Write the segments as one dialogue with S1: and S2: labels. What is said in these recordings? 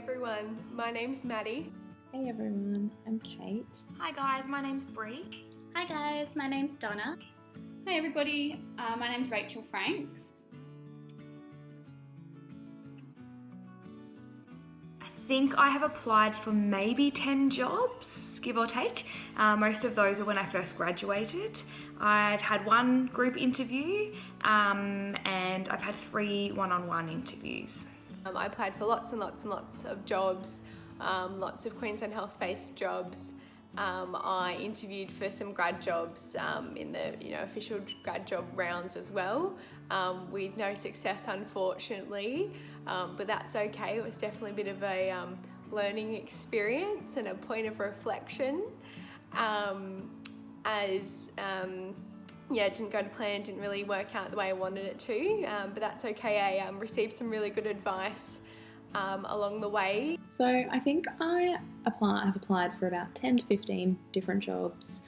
S1: everyone, my name's Maddie.
S2: Hey everyone, I'm Kate.
S3: Hi guys, my name's Bree.
S4: Hi guys, my name's Donna.
S5: Hi everybody, my name's Rachel Franks.
S3: I think I have applied for maybe 10 jobs, give or take. Most of those are when I first graduated. I've had one group interview and I've had 3 one-on-one interviews.
S1: I applied for lots and lots of jobs, lots of Queensland health-based jobs. I interviewed for some grad jobs in the official grad job rounds as well, with no success unfortunately, but that's okay. It was definitely a bit of a learning experience and a point of reflection, it didn't go to plan, didn't really work out the way I wanted it to, but that's okay. I received some really good advice along the way.
S2: So I think I've applied for about 10 to 15 different jobs.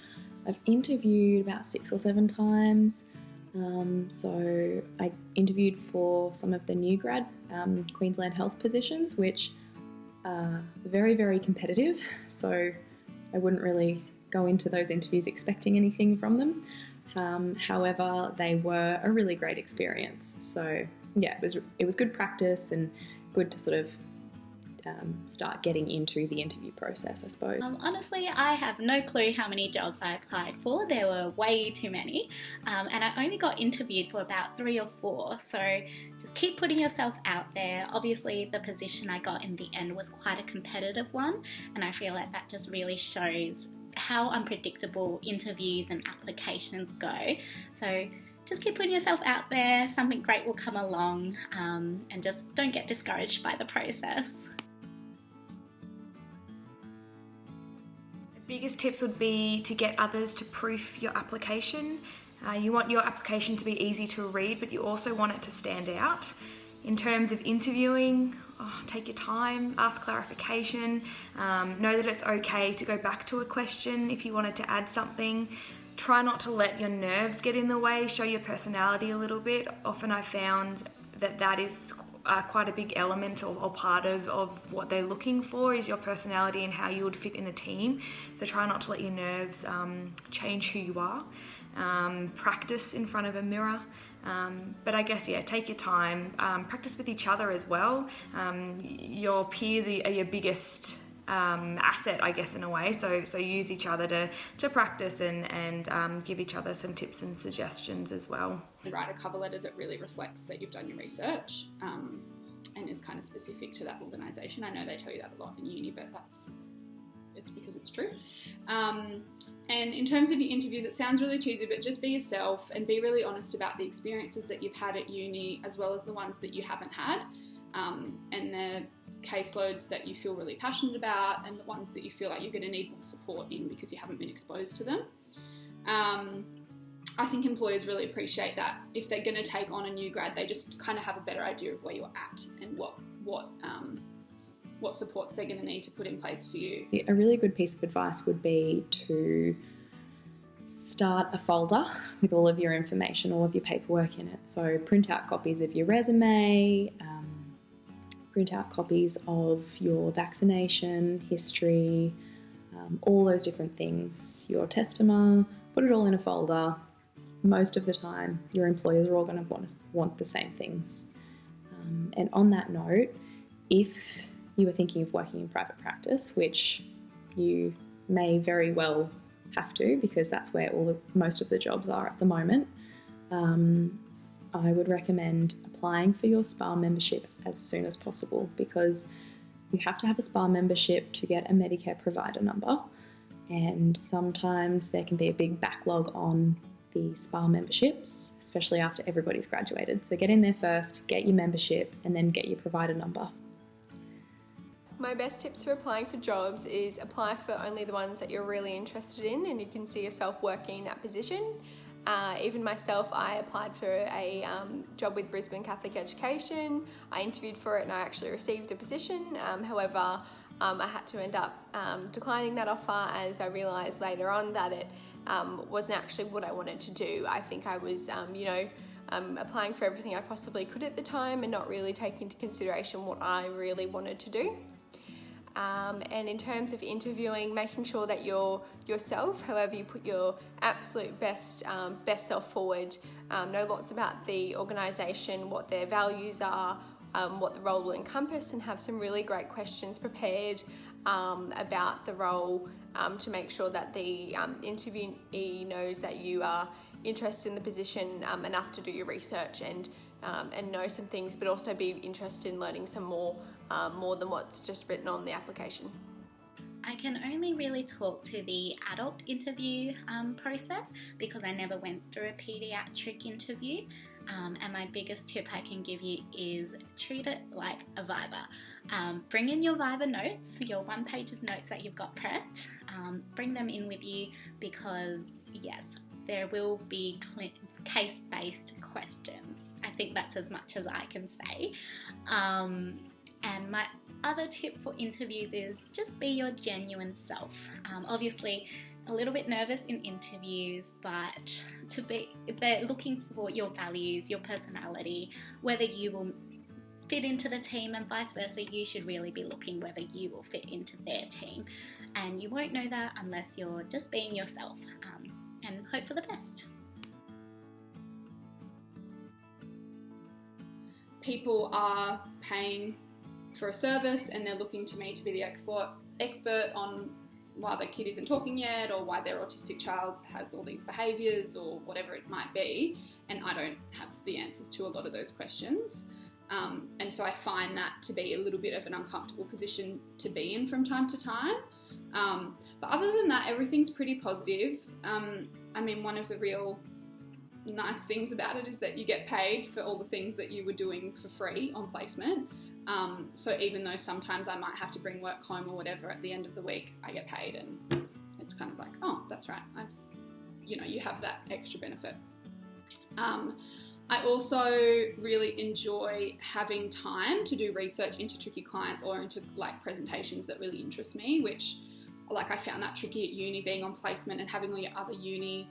S2: I've interviewed about 6 or 7 times. So I interviewed for some of the new grad Queensland health positions, which are very, very competitive. So I wouldn't really go into those interviews expecting anything from them. However, they were a really great experience. So yeah, it was good practice and good to sort of start getting into the interview process, I suppose.
S4: Honestly, I have no clue how many jobs I applied for. There were way too many, and I only got interviewed for about 3 or 4. So just keep putting yourself out there. Obviously, the position I got in the end was quite a competitive one, and I feel like that just really shows how unpredictable interviews and applications go. So just keep putting yourself out there, something great will come along, and just don't get discouraged by the process.
S3: The biggest tips would be to get others to proof your application. You want your application to be easy to read, but you also want it to stand out. In terms of interviewing, take your time, ask clarification, know that it's okay to go back to a question if you wanted to add something. Try not to let your nerves get in the way, show your personality a little bit. Often I found that is quite a big element or part of what they're looking for is your personality and how you would fit in the team. So try not to let your nerves change who you are. Practice in front of a mirror. But I guess, take your time. Practice with each other as well. Your peers are your biggest asset, I guess, in a way. So use each other to practice and give each other some tips and suggestions as well.
S5: Write a cover letter that really reflects that you've done your research and is kind of specific to that organisation. I know they tell you that a lot in uni, but it's because it's true. And in terms of your interviews, it sounds really cheesy, but just be yourself and be really honest about the experiences that you've had at uni as well as the ones that you haven't had, and the caseloads that you feel really passionate about and the ones that you feel like you're going to need more support in because you haven't been exposed to them. I think employers really appreciate that. If they're going to take on a new grad, they just kind of have a better idea of where you're at and what supports they're going to need to put in place for you.
S2: A really good piece of advice would be to start a folder with all of your information, all of your paperwork in it. So print out copies of your resume, print out copies of your vaccination history, all those different things, your testament, put it all in a folder. Most of the time, your employers are all going to want the same things. And on that note, if you are thinking of working in private practice, which you may very well have to because that's where most of the jobs are at the moment, I would recommend applying for your SPA membership as soon as possible because you have to have a SPA membership to get a Medicare provider number, and sometimes there can be a big backlog on the SPA memberships, especially after everybody's graduated. So get in there first, get your membership, and then get your provider number.
S1: My best tips for applying for jobs is apply for only the ones that you're really interested in and you can see yourself working in that position. Even myself, I applied for a job with Brisbane Catholic Education. I interviewed for it and I actually received a position. However, I had to end up declining that offer as I realised later on that it wasn't actually what I wanted to do. I think I was, applying for everything I possibly could at the time and not really taking into consideration what I really wanted to do. And in terms of interviewing, making sure that you're yourself, however you put your absolute best self forward. Know lots about the organisation, what their values are, what the role will encompass, and have some really great questions prepared about the role to make sure that the interviewee knows that you are interested in the position enough to do your research and know some things, but also be interested in learning some more than what's just written on the application.
S4: I can only really talk to the adult interview process because I never went through a paediatric interview. And my biggest tip I can give you is treat it like a Viva. Bring in your Viva notes, your 1 page of notes that you've got prepped. Bring them in with you because, yes, there will be case-based questions. I think that's as much as I can say. And my other tip for interviews is just be your genuine self. Obviously, a little bit nervous in interviews, but they're looking for your values, your personality, whether you will fit into the team, and vice versa. You should really be looking whether you will fit into their team. And you won't know that unless you're just being yourself, and hope for the best.
S5: People are paying for a service and they're looking to me to be the expert on why the kid isn't talking yet, or why their autistic child has all these behaviours, or whatever it might be, and I don't have the answers to a lot of those questions. And so I find that to be a little bit of an uncomfortable position to be in from time to time. But other than that, everything's pretty positive. I mean, one of the real nice things about it is that you get paid for all the things that you were doing for free on placement. So even though sometimes I might have to bring work home or whatever at the end of the week, I get paid, and it's kind of like, oh, that's right. You have that extra benefit. I also really enjoy having time to do research into tricky clients or into like presentations that really interest me, which like I found that tricky at uni, being on placement and having all your other uni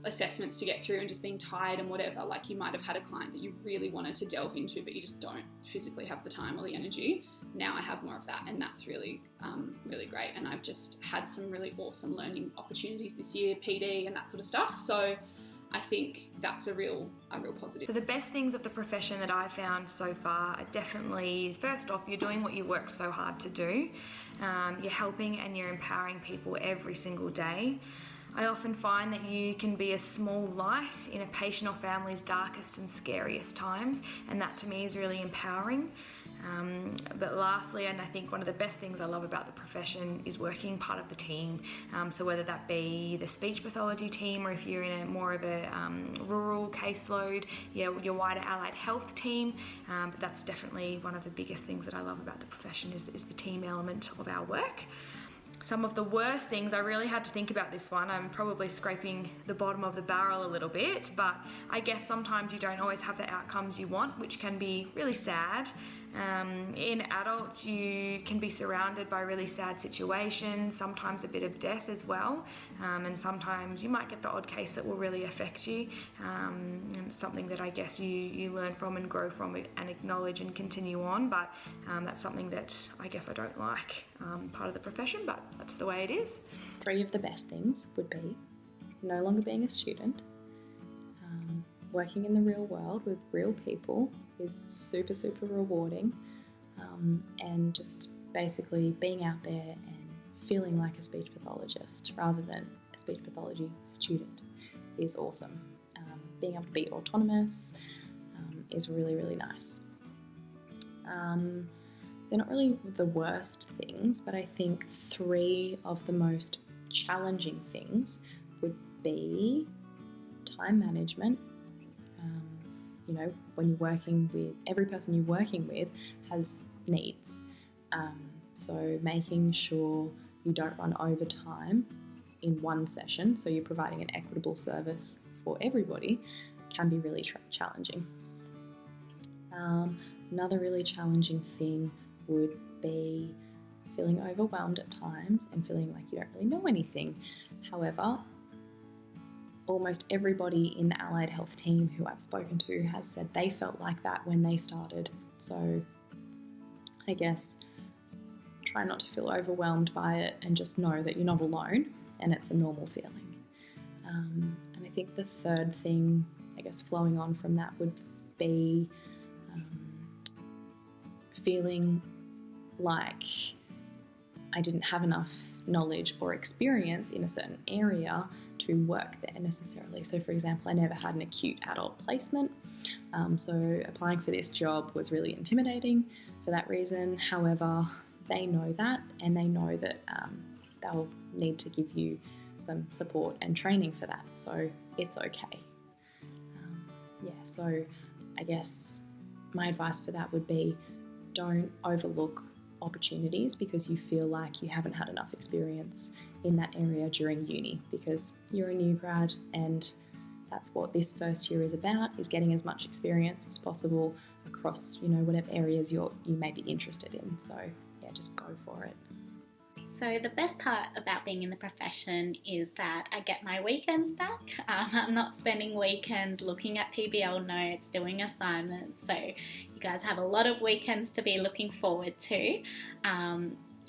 S5: assessments to get through and just being tired and whatever. Like you might have had a client that you really wanted to delve into, but you just don't physically have the time or the energy. Now I have more of that, and that's really great. And I've just had some really awesome learning opportunities this year, PD and that sort of stuff. So I think that's a real positive.
S3: So the best things of the profession that I've found so far are definitely, first off, you're doing what you work so hard to do. You're helping and you're empowering people every single day. I often find that you can be a small light in a patient or family's darkest and scariest times, and that to me is really empowering. But lastly, and I think one of the best things I love about the profession is working part of the team. So whether that be the speech pathology team, or if you're in a more of a rural caseload, your wider allied health team. But that's definitely one of the biggest things that I love about the profession is the team element of our work. Some of the worst things, I really had to think about this one. I'm probably scraping the bottom of the barrel a little bit, but I guess sometimes you don't always have the outcomes you want, which can be really sad. In adults, you can be surrounded by really sad situations, sometimes a bit of death as well, and sometimes you might get the odd case that will really affect you, and it's something that I guess you learn from and grow from and acknowledge and continue on, but that's something that I guess I don't like part of the profession, but that's the way it is.
S2: 3 of the best things would be no longer being a student, working in the real world with real people is super, super rewarding, and just basically being out there and feeling like a speech pathologist rather than a speech pathology student is awesome. Being able to be autonomous is really, really nice. They're not really the worst things, but I think 3 of the most challenging things would be time management. When you're working with, every person you're working with has needs. So making sure you don't run over time in one session, so you're providing an equitable service for everybody, can be really challenging. Another really challenging thing would be feeling overwhelmed at times and feeling like you don't really know anything. However, almost everybody in the allied health team who I've spoken to has said they felt like that when they started. So I guess try not to feel overwhelmed by it and just know that you're not alone and it's a normal feeling. And I think the third thing, I guess, flowing on from that would be feeling like I didn't have enough knowledge or experience in a certain area to work there necessarily. So, for example, I never had an acute adult placement, so applying for this job was really intimidating for that reason. However, they know that, and they know that they'll need to give you some support and training for that, so it's okay. So I guess my advice for that would be, don't overlook opportunities because you feel like you haven't had enough experience in that area during uni, because you're a new grad and that's what this first year is about, is getting as much experience as possible across, whatever areas you may be interested in. So yeah, just go for it.
S4: So the best part about being in the profession is that I get my weekends back. I'm not spending weekends looking at PBL notes, doing assignments. So you guys have a lot of weekends to be looking forward to,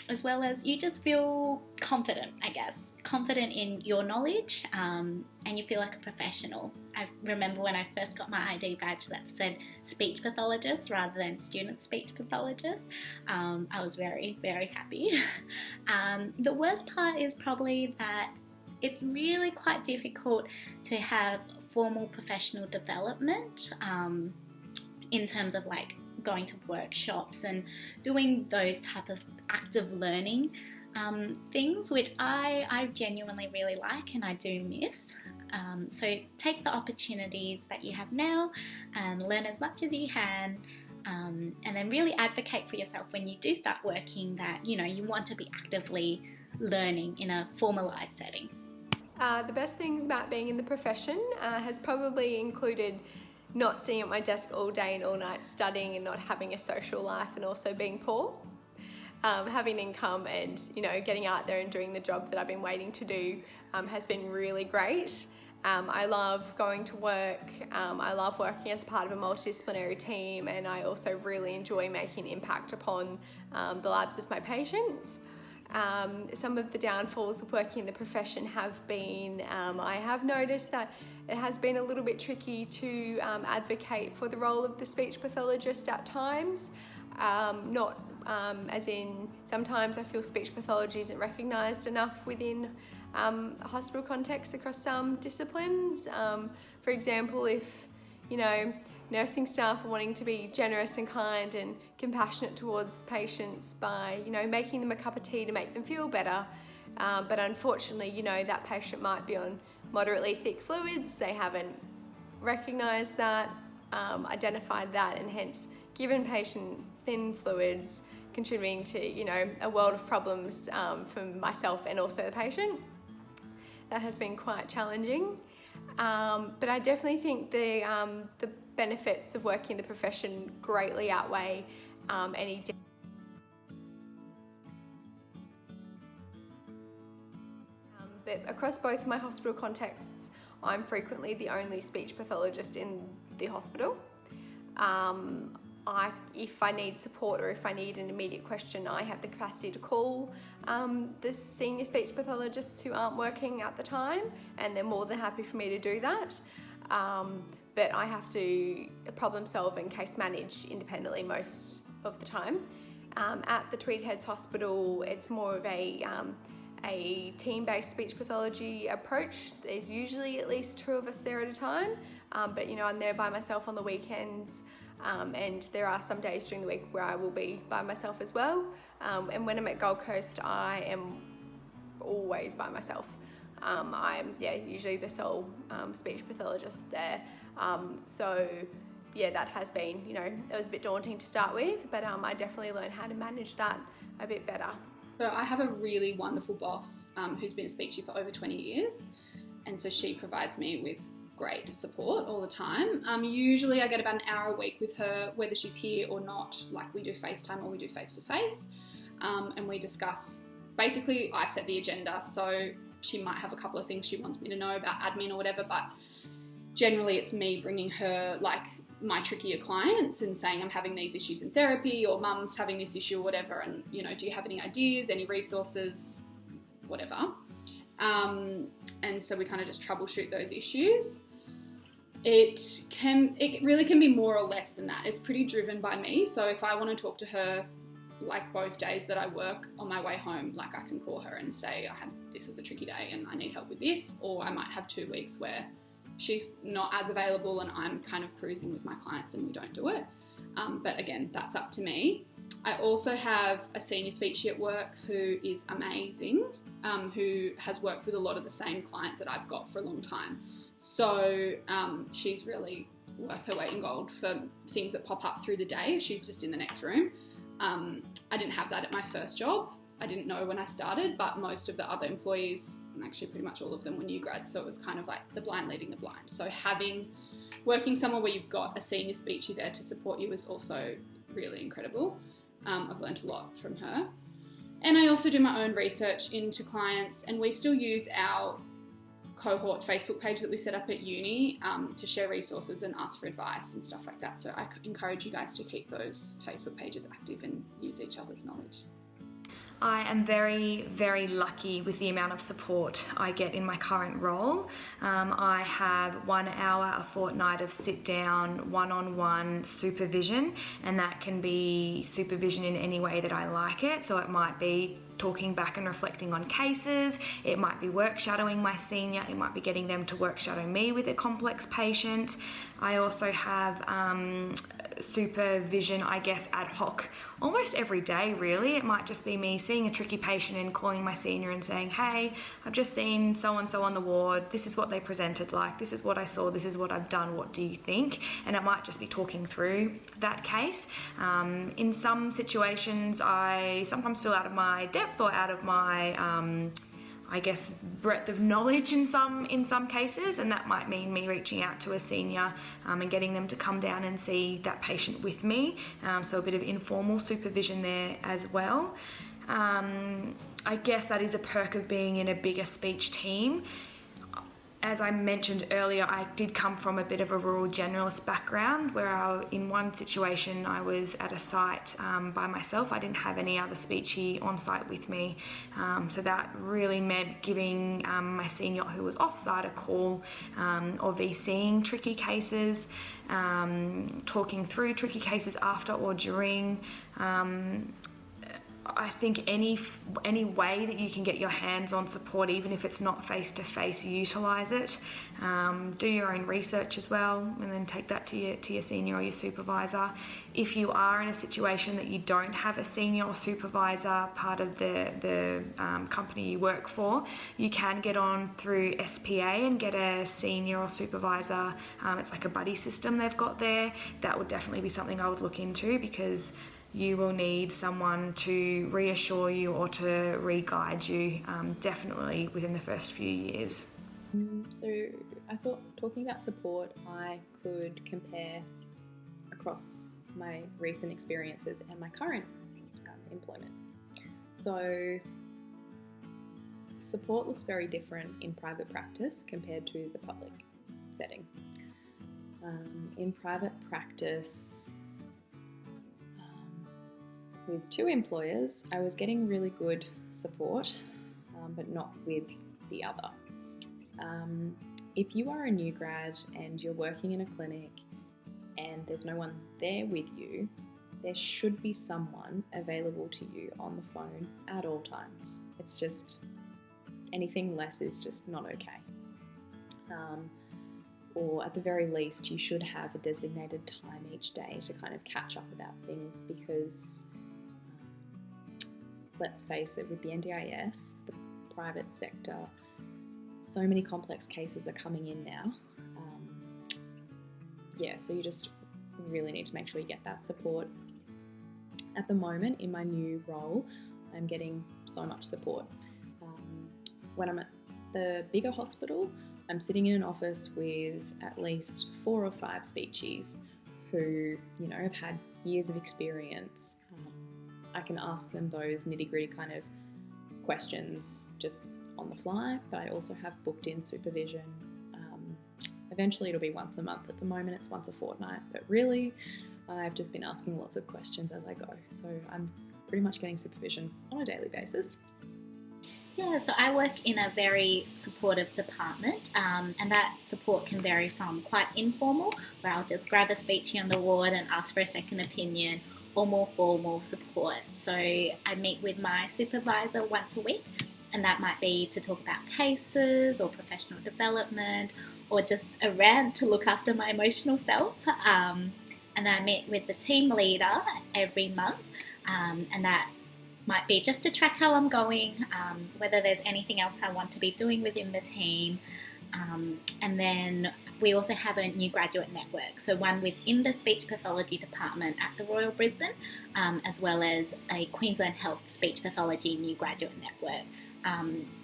S4: as well as you just feel confident, I guess. Confident in your knowledge, and you feel like a professional. I remember when I first got my ID badge that said speech pathologist rather than student speech pathologist. I was very, very happy. The worst part is probably that it's really quite difficult to have formal professional development in terms of like going to workshops and doing those type of active learning things, which I genuinely really like and I do miss. So take the opportunities that you have now and learn as much as you can, and then really advocate for yourself when you do start working that, you want to be actively learning in a formalised setting.
S1: The best things about being in the profession has probably included not sitting at my desk all day and all night studying and not having a social life, and also being poor. Having income and, getting out there and doing the job that I've been waiting to do has been really great. I love going to work. I love working as part of a multidisciplinary team, and I also really enjoy making an impact upon the lives of my patients. Some of the downfalls of working in the profession have been, I have noticed that it has been a little bit tricky to advocate for the role of the speech pathologist at times. As in, sometimes I feel speech pathology isn't recognised enough within hospital context across some disciplines. For example, if, nursing staff are wanting to be generous and kind and compassionate towards patients by, making them a cup of tea to make them feel better, but unfortunately, that patient might be on moderately thick fluids, they haven't recognised that, identified that, and hence given patient thin fluids, contributing to, a world of problems for myself and also the patient. That has been quite challenging. But I definitely think the benefits of working in the profession greatly outweigh any but across both my hospital contexts, I'm frequently the only speech pathologist in the hospital. If I need support or if I need an immediate question, I have the capacity to call the senior speech pathologists who aren't working at the time, and they're more than happy for me to do that. But I have to problem solve and case manage independently most of the time. At the Tweed Heads Hospital, it's more of a team-based speech pathology approach. There's usually at least 2 of us there at a time, but I'm there by myself on the weekends. And there are some days during the week where I will be by myself as well. And when I'm at Gold Coast, I am always by myself. I'm usually the sole speech pathologist there. So that has been, it was a bit daunting to start with, but I definitely learned how to manage that a bit better.
S5: So I have a really wonderful boss who's been a speechy for over 20 years, and so she provides me with great support all the time. Usually I get about an hour a week with her, whether she's here or not. Like, we do FaceTime or we do face-to-face, and we discuss, basically I set the agenda, so she might have a couple of things she wants me to know about admin or whatever, but generally it's me bringing her like my trickier clients and saying I'm having these issues in therapy, or mum's having this issue or whatever, and do you have any ideas, any resources, whatever. And so we kind of just troubleshoot those issues. It really can be more or less than that. It's pretty driven by me. So if I want to talk to her, like both days that I work on my way home, like I can call her and say this was a tricky day and I need help with this, or I might have 2 weeks where she's not as available and I'm kind of cruising with my clients and we don't do it. But again, that's up to me. I also have a senior speechy at work who is amazing, who has worked with a lot of the same clients that I've got for a long time. So she's really worth her weight in gold for things that pop up through the day. She's just in the next room. I didn't have that at my first job. I didn't know when I started, but most of the other employees, and actually pretty much all of them, were new grads, so it was kind of like the blind leading the blind. So working somewhere where you've got a senior speechy there to support you is also really incredible. I've learned a lot from her. And I also do my own research into clients, and we still use our cohort Facebook page that we set up at uni to share resources and ask for advice and stuff like that. So I encourage you guys to keep those Facebook pages active and use each other's knowledge.
S3: I am very, very lucky with the amount of support I get in my current role. I have 1 hour a fortnight of sit-down, one-on-one supervision, and that can be supervision in any way that I like it. So it might be talking back and reflecting on cases, it might be work shadowing my senior, it might be getting them to work shadow me with a complex patient. I also have supervision, I guess, ad hoc almost every day really. It might just be me seeing a tricky patient and calling my senior and saying, hey, I've just seen so-and-so on the ward, this is what they presented like, this is what I saw, this is what I've done, what do you think? And it might just be talking through that case. In some situations I sometimes feel out of my depth or out of my I guess breadth of knowledge in some cases, and that might mean me reaching out to a senior and getting them to come down and see that patient with me, so a bit of informal supervision there as well. I guess that is a perk of being in a bigger speech team. As I mentioned earlier, I did come from a bit of a rural generalist background where in one situation I was at a site by myself. I didn't have any other speechy on site with me. So that really meant giving my senior who was off-site a call or VCing tricky cases, talking through tricky cases after or during. I think any way that you can get your hands on support, even if it's not face-to-face, utilise it. Do your own research as well, and then take that to your senior or your supervisor. If you are in a situation that you don't have a senior or supervisor part of the company you work for, you can get on through SPA and get a senior or supervisor. It's like a buddy system they've got there. That would definitely be something I would look into, because you will need someone to reassure you or to re-guide you, definitely within the first few years.
S2: So I thought, talking about support, I could compare across my recent experiences and my current employment. So support looks very different in private practice compared to the public setting. In private practice, with 2 employers, I was getting really good support, but not with the other. If you are a new grad and you're working in a clinic and there's no one there with you, there should be someone available to you on the phone at all times. It's just, anything less is just not okay. Or at the very least, you should have a designated time each day to kind of catch up about things, because let's face it, with the NDIS, the private sector, so many complex cases are coming in now. So you just really need to make sure you get that support. At the moment, in my new role, I'm getting so much support. When I'm at the bigger hospital, I'm sitting in an office with at least 4 or 5 speechies who, have had years of experience. I can ask them those nitty-gritty kind of questions just on the fly, but I also have booked in supervision Eventually it'll be once a month. At the moment it's once a fortnight, but really I've just been asking lots of questions as I go. So I'm pretty much getting supervision on a daily basis.
S4: Yeah, so I work in a very supportive department, and that support can vary from quite informal, where I'll just grab a speechy on the ward and ask for a second opinion, or more formal support. So I meet with my supervisor once a week, and that might be to talk about cases or professional development, or just a rant to look after my emotional self. And I meet with the team leader every month, and that might be just to track how I'm going, whether there's anything else I want to be doing within the team. And then we also have a new graduate network, so one within the speech pathology department at the Royal Brisbane, as well as a Queensland Health Speech Pathology new graduate network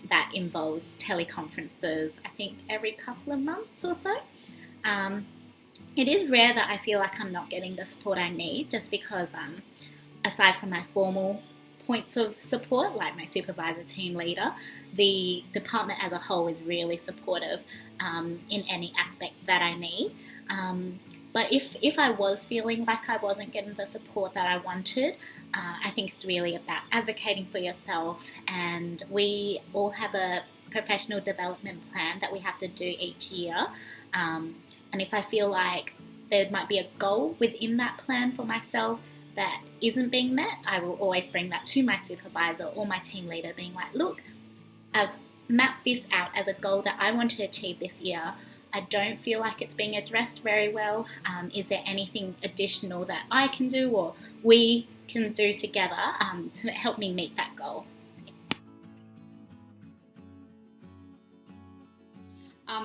S4: that involves teleconferences, I think every couple of months or so. It is rare that I feel like I'm not getting the support I need, just because aside from my formal points of support, like my supervisor, team leader, the department as a whole is really supportive in any aspect that I need. But if I was feeling like I wasn't getting the support that I wanted, I think it's really about advocating for yourself. And we all have a professional development plan that we have to do each year. And if I feel like there might be a goal within that plan for myself that isn't being met, I will always bring that to my supervisor or my team leader, being like, look, I've mapped this out as a goal that I want to achieve this year. I don't feel like it's being addressed very well. Is there anything additional that I can do or we can do together to help me meet that goal?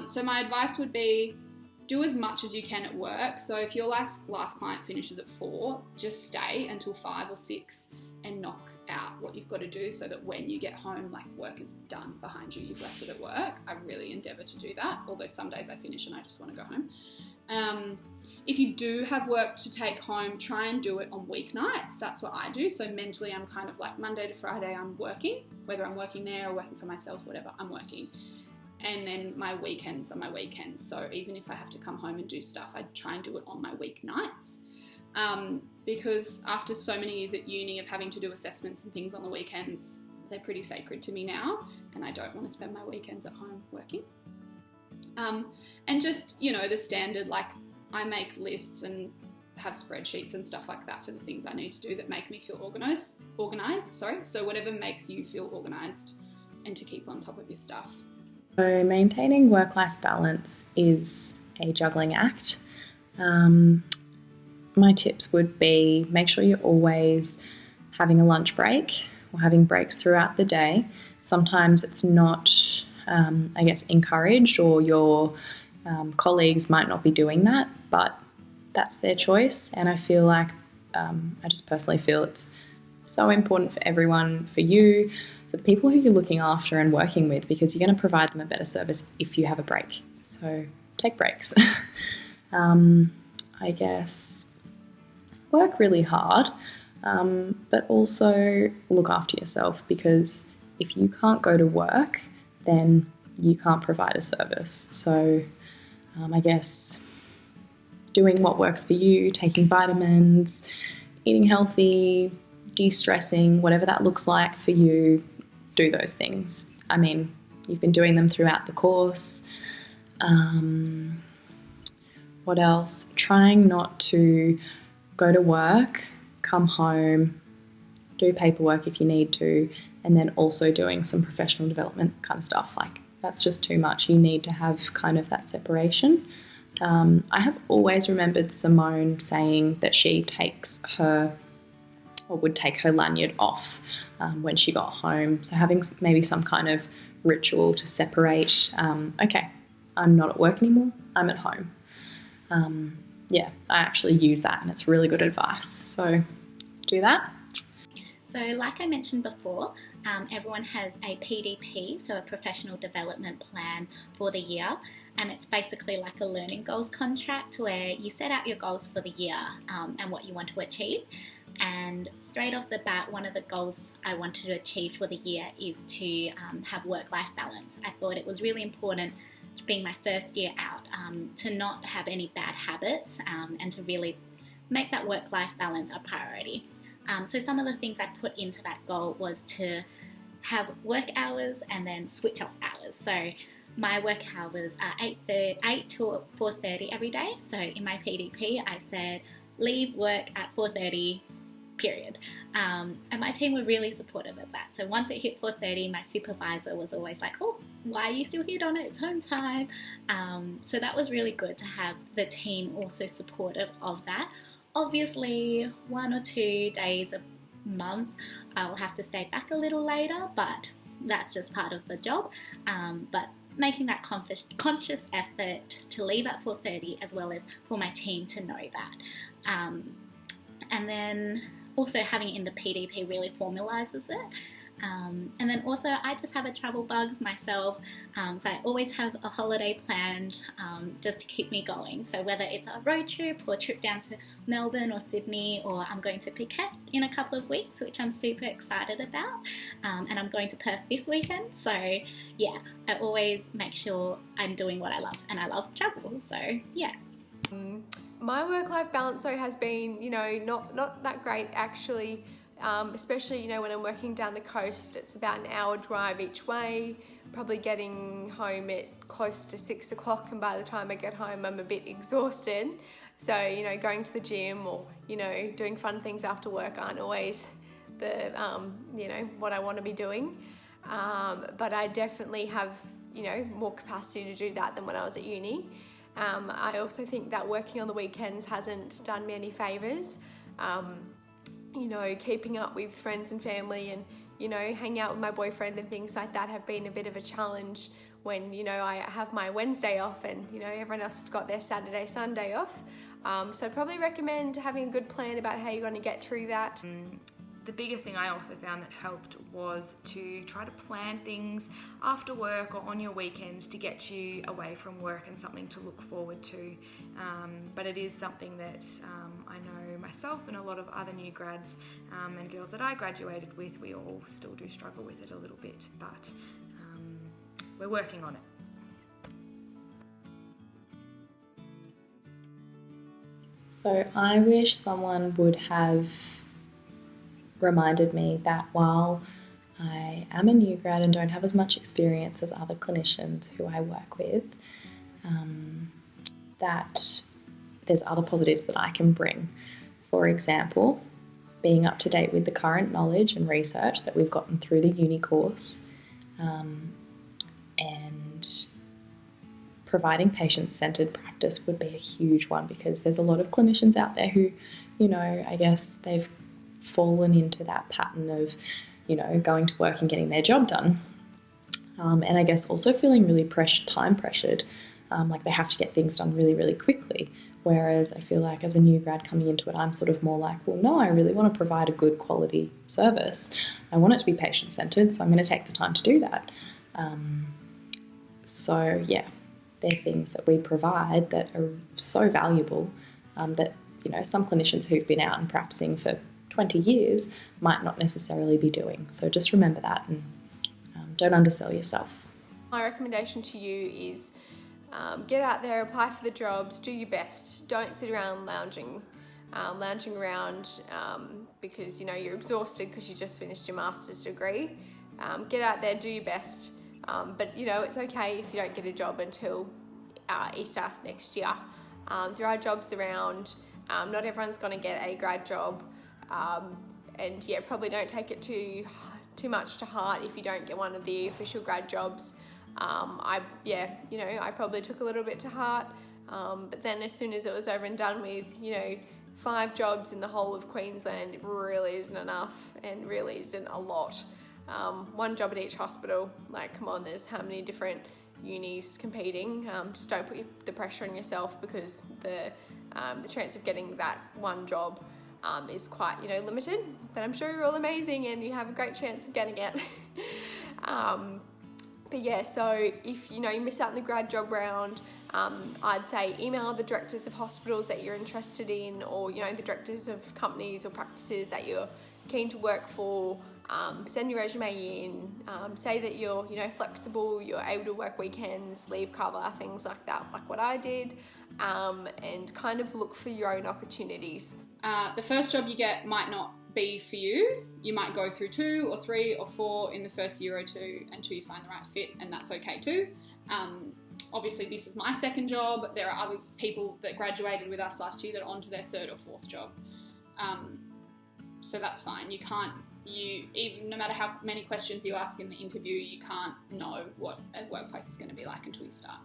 S5: So my advice would be, do as much as you can at work. So if your last client finishes at 4, just stay until 5 or 6 and knock out what you've got to do, so that when you get home, like, work is done behind you, you've left it at work. I really endeavour to do that, although some days I finish and I just want to go home. If you do have work to take home, try and do it on weeknights. That's what I do. So mentally I'm kind of like, Monday to Friday I'm working, whether I'm working there or working for myself, whatever, I'm working. And then my weekends are my weekends. So even if I have to come home and do stuff, I try and do it on my weeknights. Because after so many years at uni of having to do assessments and things on the weekends, they're pretty sacred to me now, and I don't want to spend my weekends at home working. And just, the standard, like, I make lists and have spreadsheets and stuff like that for the things I need to do that make me feel organised. So whatever makes you feel organised and to keep on top of your stuff.
S2: So maintaining work-life balance is a juggling act. My tips would be, make sure you're always having a lunch break or having breaks throughout the day. Sometimes it's not, encouraged, or your colleagues might not be doing that, but that's their choice. And I feel like, I just personally feel it's so important for everyone, for you, for the people who you're looking after and working with, because you're going to provide them a better service if you have a break. So take breaks. I guess work really hard, but also look after yourself, because if you can't go to work, then you can't provide a service. So I guess doing what works for you, taking vitamins, eating healthy, de-stressing, whatever that looks like for you, do those things. I mean, you've been doing them throughout the course. What else? Trying not to go to work, come home, do paperwork if you need to, and then also doing some professional development kind of stuff. Like, that's just too much. You need to have kind of that separation. I have always remembered Simone saying that she would take her lanyard off when she got home. So having maybe some kind of ritual to separate, okay, I'm not at work anymore, I'm at home. I actually use that, and it's really good advice. So do that.
S4: So like I mentioned before, everyone has a PDP, so a professional development plan for the year, and it's basically like a learning goals contract where you set out your goals for the year and what you want to achieve. And straight off the bat, one of the goals I wanted to achieve for the year is to have work-life balance. I thought it was really important, being my first year out, to not have any bad habits and to really make that work-life balance a priority. So some of the things I put into that goal was to have work hours and then switch off hours. So my work hours are 8 to 4:30 every day. So in my PDP, I said leave work at 4:30, period. And my team were really supportive of that. So once it hit 4:30, my supervisor was always like, oh, why are you still here, Donna? It's home time. So that was really good to have the team also supportive of that. Obviously, 1 or 2 days a month, I'll have to stay back a little later, but that's just part of the job. But making that conscious effort to leave at 4:30, as well as for my team to know that. And then also having it in the PDP really formalises it. And then also I just have a travel bug myself, so I always have a holiday planned just to keep me going. So whether it's a road trip or a trip down to Melbourne or Sydney, or I'm going to Phuket in a couple of weeks, which I'm super excited about, and I'm going to Perth this weekend. So yeah, I always make sure I'm doing what I love, and I love travel, so yeah.
S1: My work-life balance though has been, not that great actually, especially, when I'm working down the coast. It's about an hour drive each way, probably getting home at close to 6 o'clock, and by the time I get home I'm a bit exhausted. So, going to the gym or, doing fun things after work aren't always the, what I want to be doing. But I definitely have, more capacity to do that than when I was at uni. I also think that working on the weekends hasn't done me any favours. Keeping up with friends and family and, hanging out with my boyfriend and things like that have been a bit of a challenge when, I have my Wednesday off and, everyone else has got their Saturday, Sunday off. So I'd probably recommend having a good plan about how you're going to get through that.
S3: The biggest thing I also found that helped was to try to plan things after work or on your weekends to get you away from work and something to look forward to. But it is something that I know myself and a lot of other new grads and girls that I graduated with, we all still do struggle with it a little bit, but we're working on it.
S2: So I wish someone would have reminded me that while I am a new grad and don't have as much experience as other clinicians who I work with, that there's other positives that I can bring. For example, being up to date with the current knowledge and research that we've gotten through the uni course, and providing patient-centred practice would be a huge one, because there's a lot of clinicians out there who, I guess they've fallen into that pattern of, going to work and getting their job done. And I guess also feeling really time pressured, like they have to get things done really, really quickly. Whereas I feel like as a new grad coming into it, I'm sort of more like, well, no, I really want to provide a good quality service. I want it to be patient-centred, so I'm going to take the time to do that. So yeah, they're things that we provide that are so valuable that, some clinicians who've been out and practicing for 20 years might not necessarily be doing. So just remember that and don't undersell yourself.
S1: My recommendation to you is get out there, apply for the jobs, do your best. Don't sit around lounging around because you're exhausted because you just finished your master's degree. Get out there, do your best. But it's okay if you don't get a job until Easter next year. There are jobs around. Not everyone's going to get a grad job. And yeah, probably don't take it too much to heart if you don't get one of the official grad jobs. I probably took a little bit to heart, but then as soon as it was over and done with, 5 jobs in the whole of Queensland, it really isn't enough and really isn't a lot. 1 job at each hospital, like come on, there's how many different unis competing. Just don't put the pressure on yourself, because the chance of getting that 1 job is quite, limited, but I'm sure you're all amazing and you have a great chance of getting it. But yeah, so if, you miss out on the grad job round, I'd say email the directors of hospitals that you're interested in, or, the directors of companies or practices that you're keen to work for, Send your resume in, say that you're, flexible, you're able to work weekends, leave cover, things like that, like what I did, and kind of look for your own opportunities.
S5: The first job you get might not be for you. You might go through 2 or 3 or 4 in the first year or 2 until you find the right fit, and that's okay too. Obviously, this is my second job. There are other people that graduated with us last year that are on to their 3rd or 4th job. So that's fine. Even no matter how many questions you ask in the interview, you can't know what a workplace is going to be like until you start.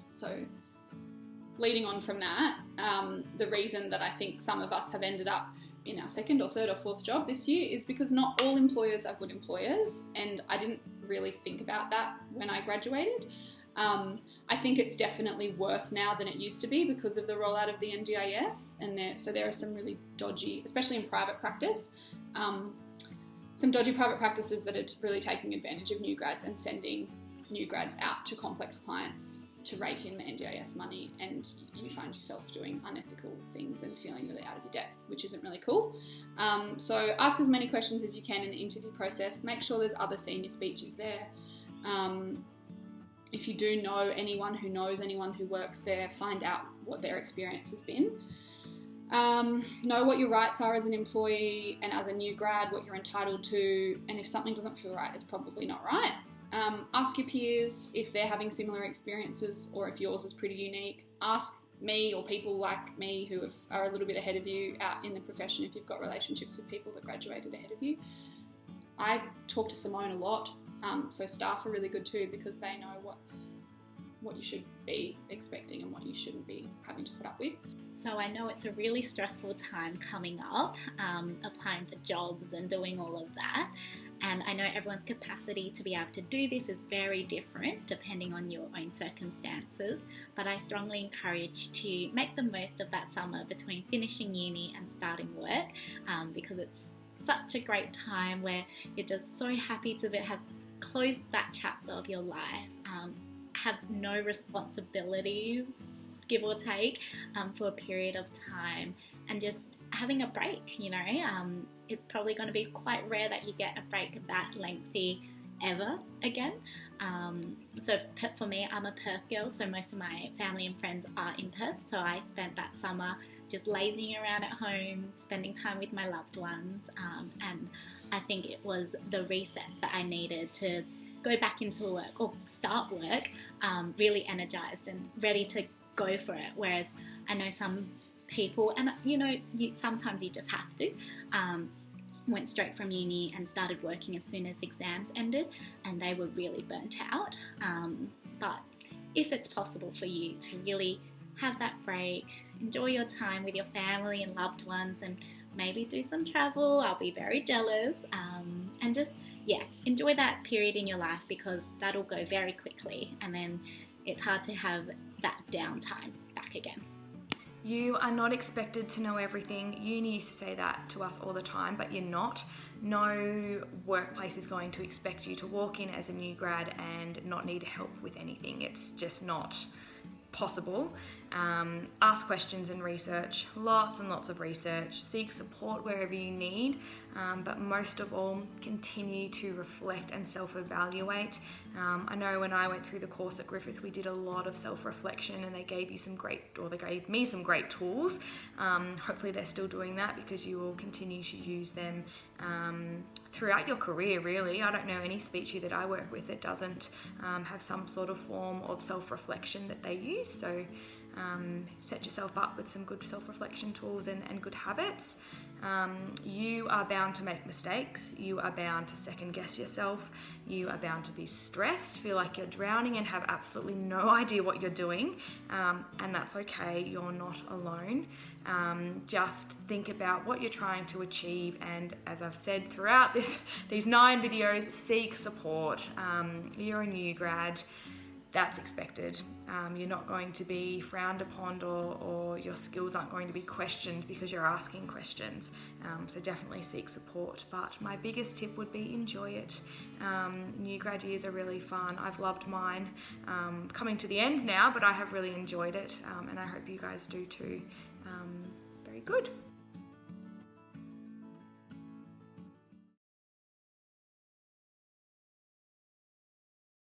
S5: So leading on from that, the reason that I think some of us have ended up in our 2nd or 3rd or 4th job this year is because not all employers are good employers, and I didn't really think about that when I graduated. I think it's definitely worse now than it used to be because of the rollout of the NDIS, and there are some really dodgy, especially in private practice, some dodgy private practices that are really taking advantage of new grads and sending new grads out to complex clients to rake in the NDIS money, and you find yourself doing unethical things and feeling really out of your depth, which isn't really cool. So ask as many questions as you can in the interview process. Make sure there's other senior speeches there. If you do know anyone who knows anyone who works there, find out what their experience has been. Know what your rights are as an employee and as a new grad, what you're entitled to, and if something doesn't feel right, it's probably not right. Ask your peers if they're having similar experiences or if yours is pretty unique. Ask me or people like me who are a little bit ahead of you out in the profession if you've got relationships with people that graduated ahead of you. I talk to Simone a lot, so staff are really good too because they know what you should be expecting and what you shouldn't be having to put up with.
S4: So I know it's a really stressful time coming up, applying for jobs and doing all of that. And I know everyone's capacity to be able to do this is very different depending on your own circumstances, but I strongly encourage to make the most of that summer between finishing uni and starting work, because it's such a great time where you're just so happy to have closed that chapter of your life, have no responsibilities, give or take, for a period of time, and just having a break, it's probably going to be quite rare that you get a break that lengthy ever again. So for me, I'm a Perth girl, so most of my family and friends are in Perth, so I spent that summer just lazing around at home, spending time with my loved ones, and I think it was the reset that I needed to go back into work or start work really energized and ready to go for it. Whereas I know some people, and sometimes you just have to, went straight from uni and started working as soon as exams ended, and they were really burnt out. But if it's possible for you to really have that break, enjoy your time with your family and loved ones, and maybe do some travel, I'll be very jealous, and just enjoy that period in your life, because that'll go very quickly, and then it's hard to have that downtime back again.
S3: You are not expected to know everything. Uni used to say that to us all the time, but you're not. No workplace is going to expect you to walk in as a new grad and not need help with anything. It's just not possible. Ask questions and research, lots and lots of research, seek support wherever you need, but most of all, continue to reflect and self-evaluate. I know when I went through the course at Griffith, we did a lot of self-reflection, and they gave me some great tools. Hopefully they're still doing that, because you will continue to use them throughout your career, really. I don't know any speechy that I work with that doesn't have some sort of form of self-reflection that they use. So set yourself up with some good self-reflection tools and good habits. You are bound to make mistakes. You are bound to second guess yourself. You are bound to be stressed, feel like you're drowning and have absolutely no idea what you're doing. And that's okay, you're not alone. Just think about what you're trying to achieve, and as I've said throughout these 9 videos, seek support. You're a new grad. That's expected. You're not going to be frowned upon, or your skills aren't going to be questioned because you're asking questions. So definitely seek support. But my biggest tip would be enjoy it. New grad years are really fun. I've loved mine. Coming to the end now, but I have really enjoyed it, and I hope you guys do too. Very good.